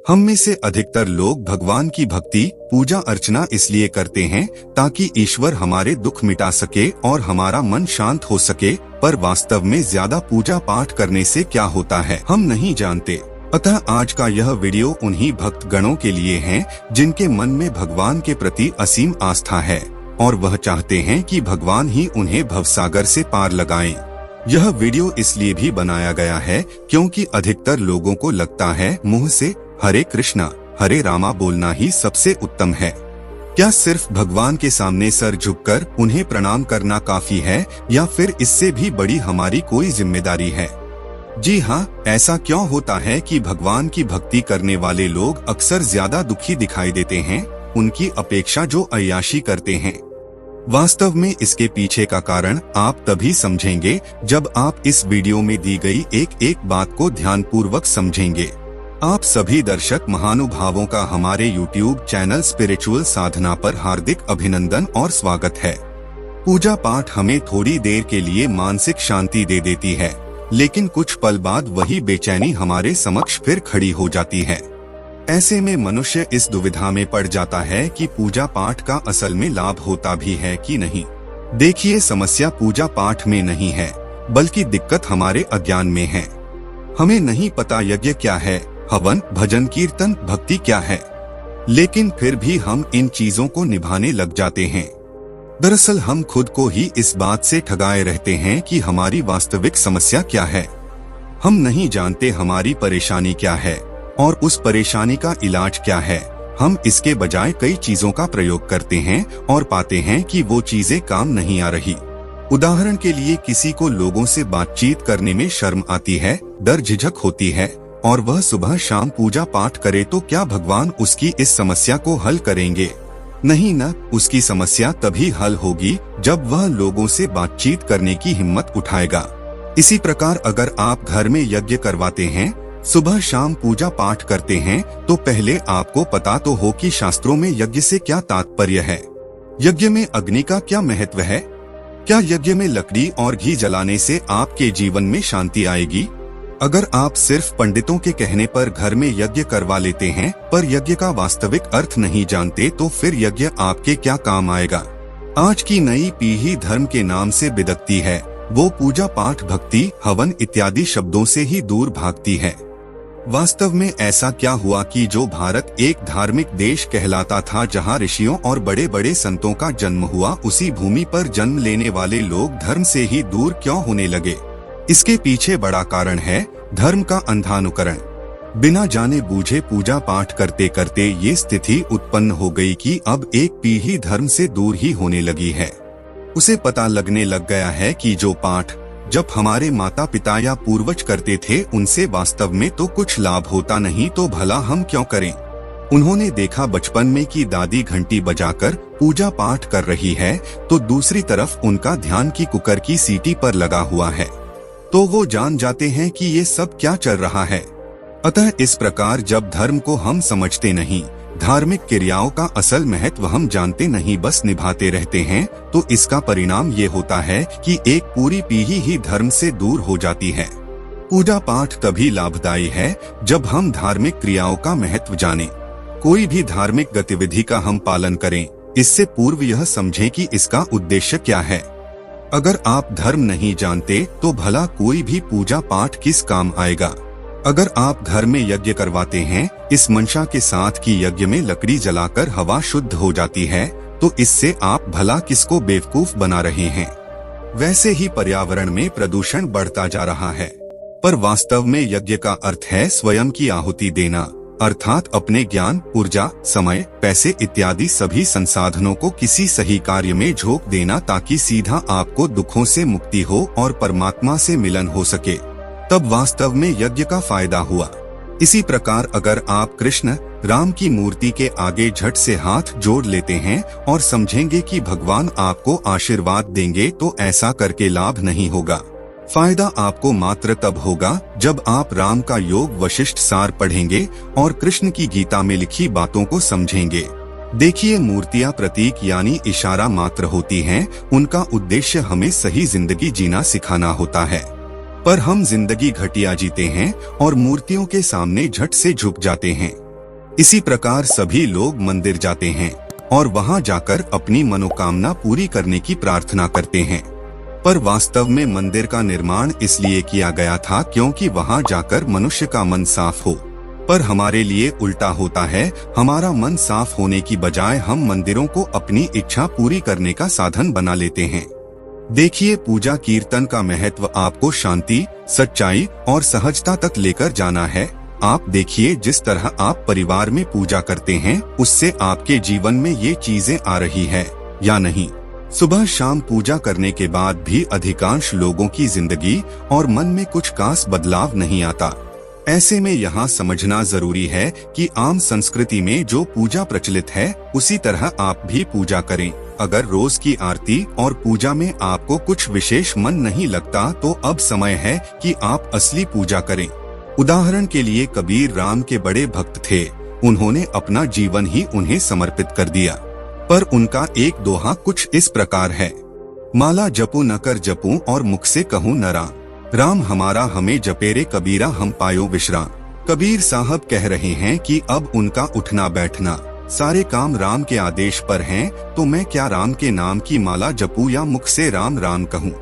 हम में से अधिकतर लोग भगवान की भक्ति पूजा अर्चना इसलिए करते हैं ताकि ईश्वर हमारे दुख मिटा सके और हमारा मन शांत हो सके, पर वास्तव में ज्यादा पूजा पाठ करने से क्या होता है हम नहीं जानते। अतः आज का यह वीडियो उन्हीं भक्त गणों के लिए है जिनके मन में भगवान के प्रति असीम आस्था है और वह चाहते हैं कि भगवान ही उन्हें भवसागर से पार लगाएं। यह वीडियो इसलिए भी बनाया गया है क्योंकि अधिकतर लोगों को लगता है मुंह से हरे कृष्णा हरे रामा बोलना ही सबसे उत्तम है। क्या सिर्फ भगवान के सामने सर झुककर उन्हें प्रणाम करना काफी है या फिर इससे भी बड़ी हमारी कोई जिम्मेदारी है? जी हाँ, ऐसा क्यों होता है कि भगवान की भक्ति करने वाले लोग अक्सर ज्यादा दुखी दिखाई देते हैं उनकी अपेक्षा जो अय्याशी करते हैं? वास्तव में इसके पीछे का कारण आप तभी समझेंगे जब आप इस वीडियो में दी गई एक एक बात को ध्यानपूर्वक समझेंगे। आप सभी दर्शक महानुभावों का हमारे YouTube चैनल स्पिरिचुअल साधना पर हार्दिक अभिनंदन और स्वागत है। पूजा पाठ हमें थोड़ी देर के लिए मानसिक शांति दे देती है, लेकिन कुछ पल बाद वही बेचैनी हमारे समक्ष फिर खड़ी हो जाती है। ऐसे में मनुष्य इस दुविधा में पड़ जाता है कि पूजा पाठ का असल में लाभ होता भी है कि नहीं। देखिए, समस्या पूजा पाठ में नहीं है, बल्कि दिक्कत हमारे अज्ञान में है। हमें नहीं पता यज्ञ क्या है, हवन भजन कीर्तन भक्ति क्या है, लेकिन फिर भी हम इन चीजों को निभाने लग जाते हैं। दरअसल हम खुद को ही इस बात से ठगाए रहते हैं कि हमारी वास्तविक समस्या क्या है। हम नहीं जानते हमारी परेशानी क्या है और उस परेशानी का इलाज क्या है। हम इसके बजाय कई चीजों का प्रयोग करते हैं और पाते हैं कि वो चीजें काम नहीं आ रही। उदाहरण के लिए, किसी को लोगों से बातचीत करने में शर्म आती है, डर झिझक होती है और वह सुबह शाम पूजा पाठ करे तो क्या भगवान उसकी इस समस्या को हल करेंगे? नहीं न, उसकी समस्या तभी हल होगी जब वह लोगों से बातचीत करने की हिम्मत उठाएगा। इसी प्रकार अगर आप घर में यज्ञ करवाते हैं, सुबह शाम पूजा पाठ करते हैं, तो पहले आपको पता तो हो कि शास्त्रों में यज्ञ से क्या तात्पर्य है। यज्ञ में अग्नि का क्या महत्व है? क्या यज्ञ में लकड़ी और घी जलाने से आपके जीवन में शांति आएगी? अगर आप सिर्फ पंडितों के कहने पर घर में यज्ञ करवा लेते हैं पर यज्ञ का वास्तविक अर्थ नहीं जानते, तो फिर यज्ञ आपके क्या काम आएगा? आज की नई पीढ़ी धर्म के नाम से बिदकती है। वो पूजा पाठ भक्ति हवन इत्यादि शब्दों से ही दूर भागती है। वास्तव में ऐसा क्या हुआ कि जो भारत एक धार्मिक देश कहलाता था, जहां ऋषियों और बड़े बड़े संतों का जन्म हुआ, उसी भूमि पर जन्म लेने वाले लोग धर्म से ही दूर क्यों होने लगे? इसके पीछे बड़ा कारण है धर्म का अंधानुकरण। बिना जाने बूझे पूजा पाठ करते करते ये स्थिति उत्पन्न हो गई कि अब एक पीढ़ी धर्म से दूर ही होने लगी है। उसे पता लगने लग गया है कि जो पाठ जब हमारे माता पिता या पूर्वज करते थे उनसे वास्तव में तो कुछ लाभ होता नहीं, तो भला हम क्यों करें? उन्होंने देखा बचपन में कि दादी घंटी बजाकर पूजा पाठ कर रही है, तो दूसरी तरफ उनका ध्यान की कुकर की सीटी पर लगा हुआ है, तो वो जान जाते हैं कि ये सब क्या चल रहा है। अतः इस प्रकार जब धर्म को हम समझते नहीं, धार्मिक क्रियाओं का असल महत्व हम जानते नहीं, बस निभाते रहते हैं, तो इसका परिणाम ये होता है कि एक पूरी पीढ़ी ही धर्म से दूर हो जाती है। पूजा पाठ तभी लाभदायी है जब हम धार्मिक क्रियाओं का महत्व जानें। कोई भी धार्मिक गतिविधि का हम पालन करें, इससे पूर्व यह समझें कि इसका उद्देश्य क्या है। अगर आप धर्म नहीं जानते तो भला कोई भी पूजा पाठ किस काम आएगा? अगर आप घर में यज्ञ करवाते हैं इस मंशा के साथ कि यज्ञ में लकड़ी जलाकर हवा शुद्ध हो जाती है, तो इससे आप भला किसको बेवकूफ बना रहे हैं? वैसे ही पर्यावरण में प्रदूषण बढ़ता जा रहा है, पर वास्तव में यज्ञ का अर्थ है स्वयं की आहुति देना, अर्थात अपने ज्ञान, ऊर्जा, समय, पैसे इत्यादि सभी संसाधनों को किसी सही कार्य में झोंक देना, ताकि सीधा आपको दुखों से मुक्ति हो और परमात्मा से मिलन हो सके। तब वास्तव में यज्ञ का फायदा हुआ। इसी प्रकार अगर आप कृष्ण राम की मूर्ति के आगे झट से हाथ जोड़ लेते हैं और समझेंगे कि भगवान आपको आशीर्वाद देंगे, तो ऐसा करके लाभ नहीं होगा। फायदा आपको मात्र तब होगा जब आप राम का योग वशिष्ठ सार पढ़ेंगे और कृष्ण की गीता में लिखी बातों को समझेंगे। देखिए, मूर्तियां प्रतीक यानी इशारा मात्र होती हैं, उनका उद्देश्य हमें सही जिंदगी जीना सिखाना होता है। पर हम जिंदगी घटिया जीते हैं और मूर्तियों के सामने झट से झुक जाते हैं। इसी प्रकार सभी लोग मंदिर जाते हैं और वहां जाकर अपनी मनोकामना पूरी करने की प्रार्थना करते हैं। पर वास्तव में मंदिर का निर्माण इसलिए किया गया था क्योंकि वहां जाकर मनुष्य का मन साफ हो। पर हमारे लिए उल्टा होता है, हमारा मन साफ होने की बजाय हम मंदिरों को अपनी इच्छा पूरी करने का साधन बना लेते हैं। देखिए, पूजा कीर्तन का महत्व आपको शांति, सच्चाई और सहजता तक लेकर जाना है। आप देखिए, जिस तरह आप परिवार में पूजा करते हैं उससे आपके जीवन में ये चीजें आ रही है या नहीं। सुबह शाम पूजा करने के बाद भी अधिकांश लोगों की जिंदगी और मन में कुछ खास बदलाव नहीं आता। ऐसे में यहाँ समझना जरूरी है कि आम संस्कृति में जो पूजा प्रचलित है उसी तरह आप भी पूजा करें। अगर रोज की आरती और पूजा में आपको कुछ विशेष मन नहीं लगता तो अब समय है कि आप असली पूजा करें। उदाहरण के लिए कबीर राम के बड़े भक्त थे। उन्होंने अपना जीवन ही उन्हें समर्पित कर दिया। पर उनका एक दोहा कुछ इस प्रकार है, माला जपू न कर जपू और मुख से कहूँ न राम। राम हमारा हमें जपेरे कबीरा हम पायो विश्राम। कबीर साहब कह रहे हैं कि अब उनका उठना बैठना सारे काम राम के आदेश पर हैं, तो मैं क्या राम के नाम की माला जपूं या मुख से राम राम कहूँ।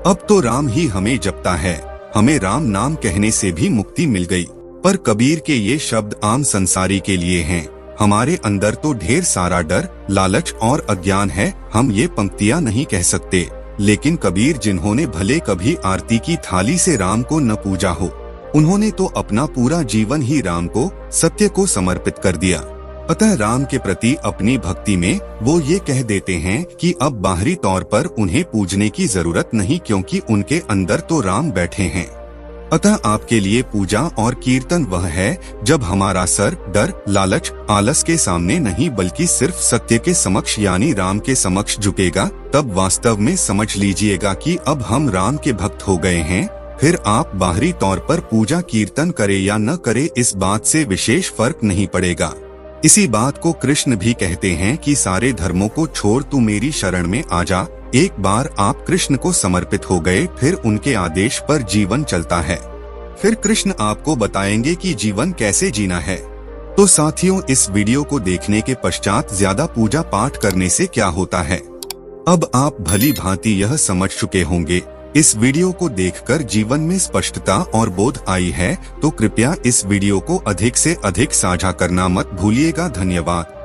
अब तो राम ही हमें जपता है। हमें राम नाम कहने से भी मुक्ति मिल गई। पर कबीर के ये शब्द आम संसारी के लिए हैं। हमारे अंदर तो ढेर सारा डर, लालच और अज्ञान है, हम ये पंक्तियां नहीं कह सकते। लेकिन कबीर, जिन्होंने भले कभी आरती की थाली से राम को न पूजा हो, उन्होंने तो अपना पूरा जीवन ही राम को, सत्य को समर्पित कर दिया। अतः राम के प्रति अपनी भक्ति में वो ये कह देते हैं कि अब बाहरी तौर पर उन्हें पूजने की जरूरत नहीं, क्योंकि उनके अंदर तो राम बैठे हैं। अतः आपके लिए पूजा और कीर्तन वह है जब हमारा सर डर, लालच, आलस के सामने नहीं बल्कि सिर्फ सत्य के समक्ष यानी राम के समक्ष झुकेगा। तब वास्तव में समझ लीजिएगा कि अब हम राम के भक्त हो गए हैं। फिर आप बाहरी तौर पर पूजा कीर्तन करे या न करे, इस बात से विशेष फर्क नहीं पड़ेगा। इसी बात को कृष्ण भी कहते हैं कि सारे धर्मों को छोड़ तू मेरी शरण में आ जा। एक बार आप कृष्ण को समर्पित हो गए, फिर उनके आदेश पर जीवन चलता है। फिर कृष्ण आपको बताएंगे कि जीवन कैसे जीना है। तो साथियों, इस वीडियो को देखने के पश्चात ज्यादा पूजा पाठ करने से क्या होता है, अब आप भली भांति यह समझ चुके होंगे। इस वीडियो को देखकर जीवन में स्पष्टता और बोध आई है तो कृपया इस वीडियो को अधिक से अधिक साझा करना मत भूलिएगा। धन्यवाद।